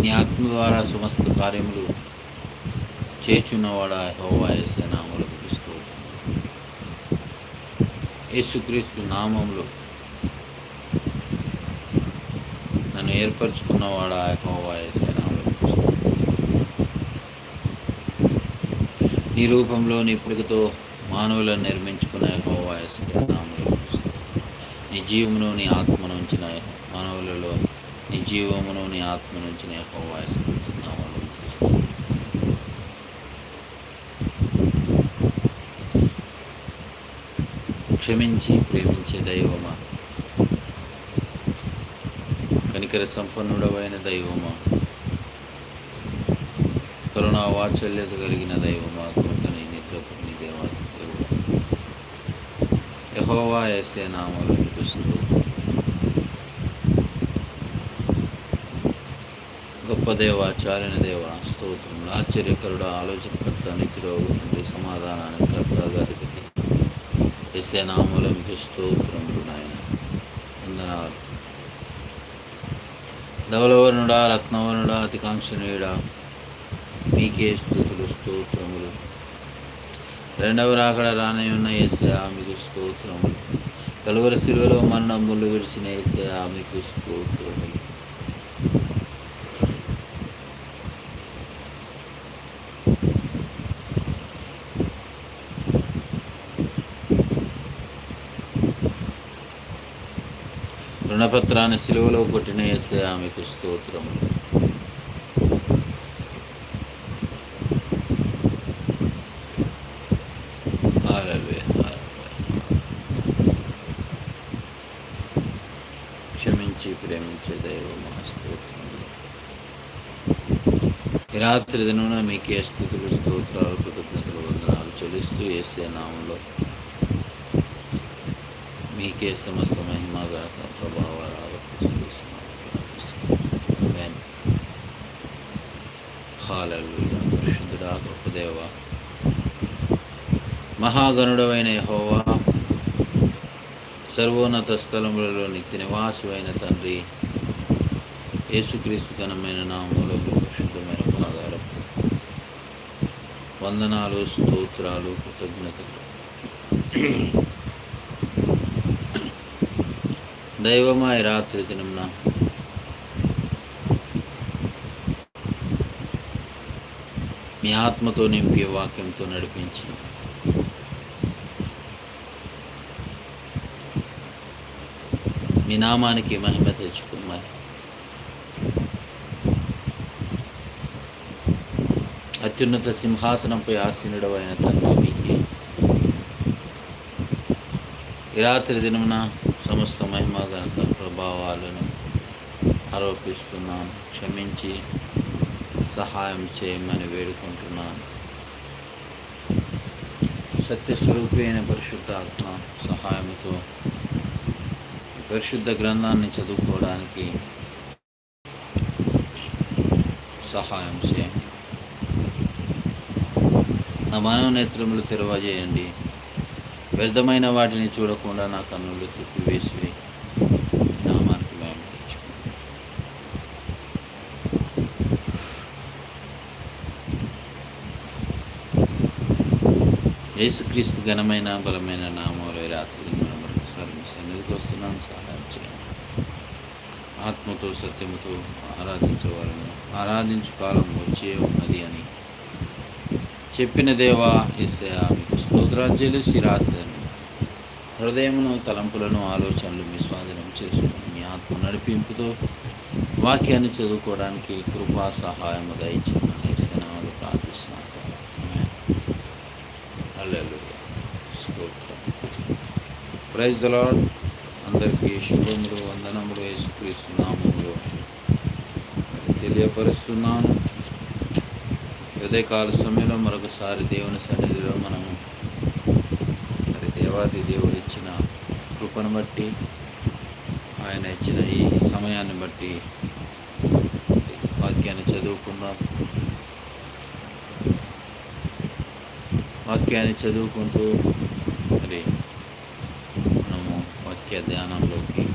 నీ ఆత్మ ద్వారా సమస్త కార్యములు చేచున్నవాడా యెహోవా యేసయ్య నామములో స్తోత్రం. యేసుక్రీస్తు నామములో నన్ను ఏర్పరచుకున్నవాడా యెహోవా యేసయ్య నామములో నీ రూపంలో నీ పుట్టుకతో మానవులను నిర్మించుకున్న యెహోవా యేసయ్య నామములో నీ జీవమును నీ ఆత్మను ఉంచిన మానవులలో నీ జీవమును నీ ఆత్మను ఉంచిన యెహోవా యేసయ్య నామములో క్షమించి ప్రేమించే దైవమా, కనికర సంపన్నుడవైన దైవమా, కరుణా వాత్సల్యత కలిగిన దైవమా, కృతని నిద్రపుని దేవా యెహోవా యేసయ్య నామములో గొప్ప దేవ, చాలిన దేవ స్తోత్రములు. ఆశ్చర్యకరుడు, ఆలోచనకర్త, నిత్యుడు తండ్రి, సమాధానానికి కర్తగా అధిపతి యేసయ్య నామములో మీకు స్తోత్రములు నాయన. వందనాలు. ధవలవర్ణుడా, రత్నవర్ణుడా, అతికాంక్షణీయుడా, మీకే స్తుతులు స్తోత్రములు. రెండవ రాకడ రానయున్న యేసయ్య మీకు స్తోత్రములు. కలువరి శిలువలో మరణములు విడిచిన యేసయ్య మీకు స్తోత్రములు. రుణపత్రాన్ని సిలువలో కొట్టిన యేసయ్య మీకు స్తోత్రములు. క్షమించి ప్రేమించే దైవమా స్తోత్రములు. ఈ రాత్రి దినమున మీకే స్తుతులు స్తోత్రాలు కృతజ్ఞతలు వందనాలు చెల్లిస్తూ యేసయ్య నామములో మీకే సమస్త మహిమ ఘనత ప్రభావాలు ఆరోపిస్తున్నాను. హల్లెలూయా. పరిశుద్ధుడా, గొప్ప దేవా, మహాగణుడవైన యెహోవా, సర్వోన్నత స్థలములలో నిత్య నివాసువైన తండ్రి, యేసుక్రీస్తు ఘనమైన నామములో పరిశుద్ధమైన పాదాలు వందనాలు, స్తోత్రాలు, కృతజ్ఞతలు. దైవమా, ఈ రాత్రి దినమున మీ ఆత్మతో నింపి వాక్యంతో నడిపించి మీ నామానికి మహిమ తెచ్చుకున్నాయి. అత్యున్నత సింహాసనంపై ఆసీనుడవైన తండ్రి, మీకే ఈ రాత్రి దినమున సమస్త మహిమ ఘనత ప్రభావాలను ఆరోపిస్తున్నాను. క్షమించి సహాయం చేయమని వేడుకుంటున్నాను. సత్యస్వరూపి అయిన పరిశుద్ధాత్మ సహాయంతో పరిశుద్ధ గ్రంథాన్ని చదువుకోవడానికి సహాయం చేయండి. నా మనోనేత్రములు తెరవజేయండి. వ్యర్థమైన వాటిని చూడకుండా నా కన్నులు త్రిప్పివేసి నామానికి మహిమ తెచ్చుకోండి. యేసుక్రీస్తు ఘనమైన బలమైన నామములో రాత్రి మరొకసారి మీ సన్నిధికి వస్తున్నాను. సహాయం చేయండి. ఆత్మతో సత్యముతో ఆరాధించవాలను ఆరాధించు కాలం వచ్చే ఉన్నది అని చెప్పిన దేవా యేసయ్య మీకు స్తోత్రాలు చెల్లిసి రాత్రి హృదయమును, తలంపులను, ఆలోచనలు మీ స్వాధీనం చేసుకుని మీ ఆత్మ నడిపింపుతో వాక్యాన్ని చదువుకోవడానికి కృపా సహాయము దయచేయమని యేసయ్య నామములో ప్రార్థిస్తున్నాను. హల్లెలూయా. స్తోత్రం. Praise the lord. అందరికీ శుభములు, వందనములు యేసుక్రీస్తు నామములో తెలియపరుస్తున్నాను. ఉదయకాల సమయంలో మరొకసారి దేవుని సన్నిధిలో మనము దేవాది దేవుడు ఇచ్చిన కృపను బట్టి, ఆయన ఇచ్చిన ఈ సమయాన్ని బట్టి వాక్యాన్ని చదువుకుందాం. వాక్యాన్ని చదువుకుంటూ మరి మనము వాక్య ధ్యానంలోకి